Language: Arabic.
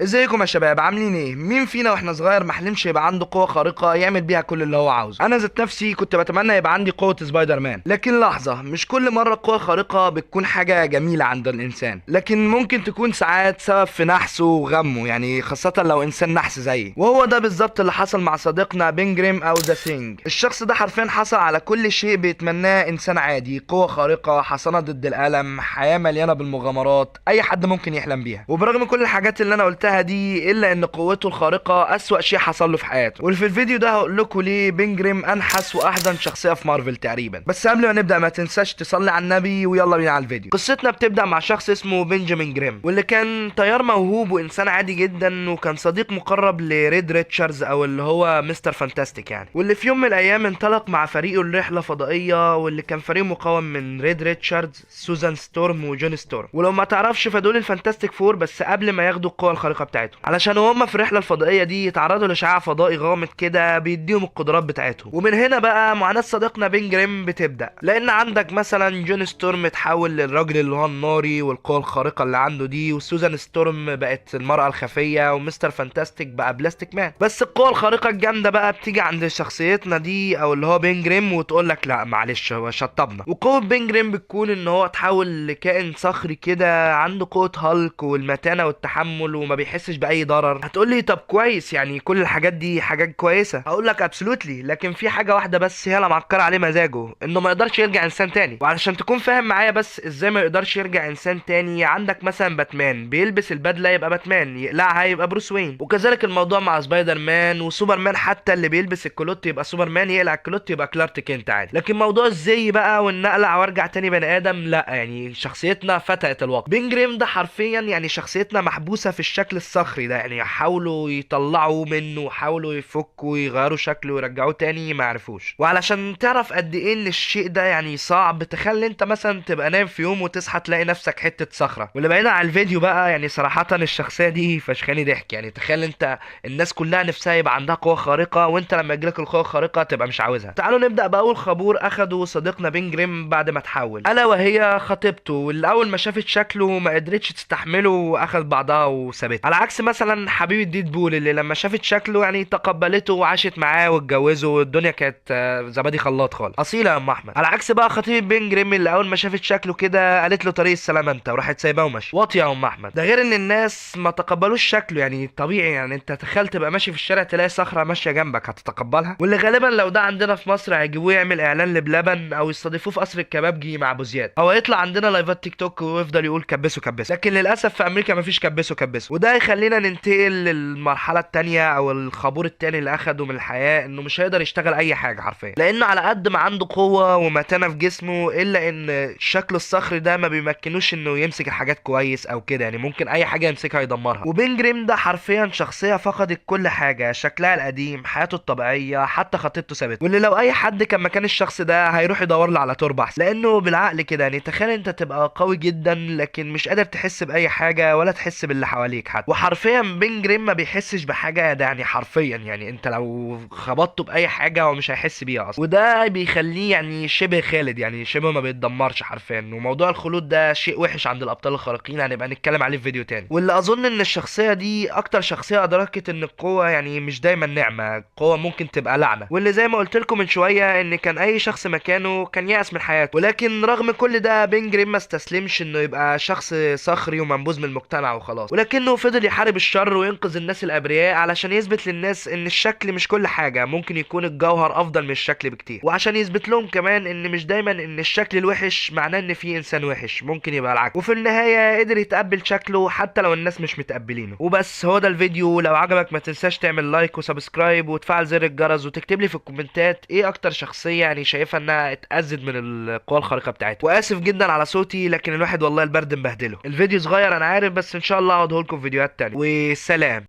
ازيكم يا شباب؟ عاملين ايه؟ مين فينا واحنا صغير ما حلمش يبقى عنده قوه خارقه يعمل بيها كل اللي هو عاوزه؟ انا ذات نفسي كنت بتمنى يبقى عندي قوه سبايدر مان. لكن لحظه، مش كل مره قوه خارقه بتكون حاجه جميله عند الانسان، لكن ممكن تكون ساعات سبب في نحسه وغمه، يعني خاصه لو انسان نحس زيي. وهو ده بالظبط اللي حصل مع صديقنا بنجريم او ذا سينج. الشخص ده حرفيا حصل على كل شيء بيتمناه انسان عادي: قوه خارقه، حصانه ضد الالم، حياه مليانه بالمغامرات، اي حد ممكن يحلم بيها. وبرغم كل الحاجات اللي انا قلتها دي، الا ان قوته الخارقه اسوأ شيء حصل له في حياته. وفي الفيديو ده هقول لكم ليه بنجريم انحس واحزن شخصيه في مارفل تقريبا. بس قبل ما نبدا ما تنساش تصلي على النبي، ويلا بينا على الفيديو. قصتنا بتبدا مع شخص اسمه بنجامين جريم، واللي كان طيار موهوب وانسان عادي جدا، وكان صديق مقرب لريد ريتشاردز او اللي هو مستر فانتاستيك يعني. واللي في يوم من الايام انطلق مع فريقه لرحله فضائيه، واللي كان فريق مكون من ريد ريتشاردز، سوزان ستورم، وجون ستورم. ولو ما تعرفش فدول الفانتاستيك فور، بس قبل ما ياخدوا القوه الخارقه بتاعتهم، علشان وهم في الرحله الفضائيه دي يتعرضوا لاشعاع فضائي غامض كده بيديهم القدرات بتاعتهم. ومن هنا بقى معاناه صديقنا بين جريم بتبدا، لان عندك مثلا جون ستورم اتحول للراجل اللي هو الناري والقوه الخارقه اللي عنده دي، وسوزان ستورم بقت المراه الخفيه، ومستر فانتاستيك بقى بلاستيك مان. بس القوه الخارقه الجامده بقى بتيجي عند شخصيتنا دي او اللي هو بين جريم، وتقول لك لا معلش هو شطبنا. وقوه بين جريم بتكون ان هو اتحول لكائن صخري كده عنده قوه هالك والمتانه والتحمل، وما بيحسش باي ضرر. هتقول لي طب كويس، يعني كل الحاجات دي حاجات كويسه. هقول لك ابسولوتلي، لكن في حاجه واحده بس هي اللي معكره عليه مزاجه: انه ما يقدرش يرجع انسان تاني. وعلشان تكون فاهم معايا بس ازاي ما يقدرش يرجع انسان تاني، عندك مثلا باتمان بيلبس البدله يبقى باتمان، يقلعها يبقى بروس وين. وكذلك الموضوع مع سبايدر مان وسوبرمان، حتى اللي بيلبس الكلوت يبقى سوبرمان، يقلع الكلوت يبقى كلارك كينت عادي. لكن موضوع الزي بقى وان اقلع وارجع تاني بني ادم، لا، يعني شخصيتنا فتقت الواقع. بينجريم ده حرفيا يعني شخصيتنا محبوسه في الشكل الصخري ده، يعني حاولوا يطلعوا منه، حاولوا يفكوا ويغيروا شكله ويرجعوه تاني ما عرفوش. وعلشان تعرف قد ايه ان الشيء ده يعني صعب، تخيل انت مثلا تبقى نايم في يوم وتصحى تلاقي نفسك حته صخره. واللي بعيدا عن الفيديو بقى، يعني صراحه الشخصيه دي فشخاني ضحك. يعني تخيل انت الناس كلها نفسها يبقى عندها قوه خارقه، وانت لما يجيلك القوه الخارقه تبقى مش عاوزها. تعالوا نبدا باول خبور اخده صديقنا بين جريم بعد ما تحول، الا وهي خطيبته، واللي اول ما شافت شكله ما قدرتش تستحمله واخد بعضها وسابته. على عكس مثلا حبيبه ديدبول، اللي لما شافت شكله يعني تقبلته وعاشت معاه واتجوزوا، والدنيا كانت زبادي خلاط خالص، اصيله يا ام احمد. على عكس بقى خطيبه بين جريم، اللي اول ما شافت شكله كده قالت له طريق السلامه انت، وراحت سايباه وماشي. واطيه يا ام احمد. ده غير ان الناس ما تقبلوش شكله، يعني طبيعي، يعني انت تخيل تبقى ماشي في الشارع تلاقي صخره ماشيه جنبك، هتتقبلها؟ واللي غالبا لو ده عندنا في مصر هيجيبوه يعمل اعلان لبلبن، او يستضيفوه في قصر الكبابجي مع ابو زياد، او يطلع عندنا لايفات تيك توك ويفضل يقول كبسوا كبسوا. لكن للاسف في امريكا مفيش كبسوا كبسوا. وده يخلينا ننتقل للمرحله التانية او الخابور التاني اللي اخده من الحياه: انه مش هيقدر يشتغل اي حاجه حرفيا، لانه على قد ما عنده قوه ومتانه في جسمه، الا ان الشكل الصخري ده ما بيمكنوش انه يمسك الحاجات كويس او كده، يعني ممكن اي حاجه يمسكها يدمرها. وبين جريم ده حرفيا شخصيه فقدت كل حاجه: شكلها القديم، حياته الطبيعيه، حتى خطيبته سابته. واللي لو اي حد كان مكان الشخص ده هيروح يدور له على تربه احسن. لانه بالعقل كده، يعني تخيل انت تبقى قوي جدا لكن مش قادر تحس باي حاجه ولا تحس باللي حواليك حتى. وحرفيا بين جريم ما بيحسش بحاجه، ده يعني حرفيا، يعني انت لو خبطته باي حاجه هو مش هيحس بيها اصلا. وده بيخليه يعني شبه خالد، يعني شبه ما بيتدمرش حرفيا. وموضوع الخلود ده شيء وحش عند الابطال الخارقين، هنبقى نتكلم عليه في فيديو تاني. واللي اظن ان الشخصيه دي اكتر شخصيه ادركت ان القوه يعني مش دايما نعمه، القوه ممكن تبقى لعنه. واللي زي ما قلت لكم من شويه ان كان اي شخص مكانه كان يأس من حياته. ولكن رغم كل ده بين جريم ما استسلمش انه يبقى شخص صخري ومنبوذ من المجتمع وخلاص، ولكنه فضل يحارب الشر وينقذ الناس الابرياء، علشان يثبت للناس ان الشكل مش كل حاجه، ممكن يكون الجوهر افضل من الشكل بكتير. وعشان يثبت لهم كمان ان مش دايما ان الشكل الوحش معناه ان في انسان وحش، ممكن يبقى العكس. وفي النهايه قدر يتقبل شكله حتى لو الناس مش متقبلينه. وبس، هو ده الفيديو. لو عجبك ما تنساش تعمل لايك وسبسكرايب وتفعل زر الجرس، وتكتب لي في الكومنتات ايه اكتر شخصيه يعني شايفها انها اتأذت من القوى الخارقه بتاعتها. واسف جدا على صوتي، لكن الواحد والله البرد مبهدله. الفيديو صغير انا عارف، بس ان شاء الله اقعده لكم في فيديوهات تانية. وسلام.